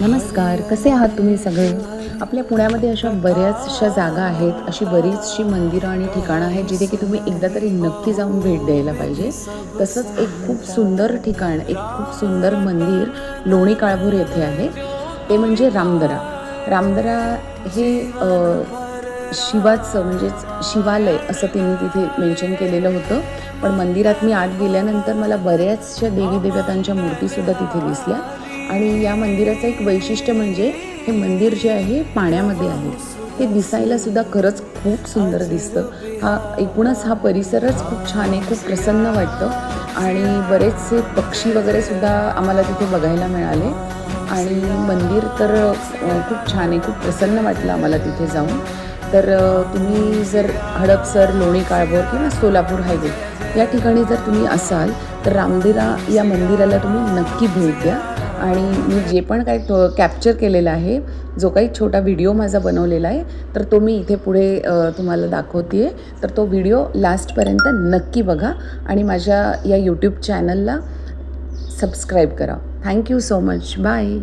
नमस्कार, कसे आहात तुम्ही सगळे? आपल्या पुण्यामध्ये अशा बऱ्याचशा जागा आहेत, अशी बरीचशी मंदिरं आणि ठिकाणं आहेत, जिथे की तुम्ही एकदा तरी नक्की जाऊन भेट द्यायला पाहिजे. तसंच एक खूप सुंदर ठिकाण, एक खूप सुंदर मंदिर लोणी काळभोर येथे आहे. ते म्हणजे रामदरा. रामदरा हे शिवाचं म्हणजेच शिवालय असं त्यांनी तिथे मेन्शन केलेलं होतं. पण मंदिरात मी आत गेल्यानंतर मला बऱ्याचशा देवी-देवतांच्या मूर्तीसुद्धा तिथे दिसल्या आणि या मंदिराचं एक वैशिष्ट्य म्हणजे हे मंदिर जे आहे पाण्यामध्ये आहे. ते दिसायला सुद्धा खरंच खूप सुंदर दिसतं. एकूणच हा परिसरच खूप छान आहे, खूप प्रसन्न वाटतं आणि बरेचसे पक्षी वगैरे सुद्धा आम्हाला तिथे बघायला मिळाले आणि मंदिर तर खूप छान आहे, खूप प्रसन्न वाटलं आम्हाला तिथे जाऊन. तर तुम्ही जर हडपसर, लोणी काळभोर किंवा सोलापूर हायवे या ठिकाणी जर तुम्ही असाल, तर रामदेरा या मंदिराला तुम्ही नक्की भेट द्या. आणि मी जे पण काही कॅप्चर केलेलं आहे, जो काही छोटा व्हिडिओ माझा बनवलेला आहे, तर तो मी इथे पुढे तुम्हाला दाखवते आहे. तर तो व्हिडिओ लास्टपर्यंत नक्की बघा आणि माझ्या या यूट्यूब चॅनलला सबस्क्राईब करा. Thank you so much. Bye.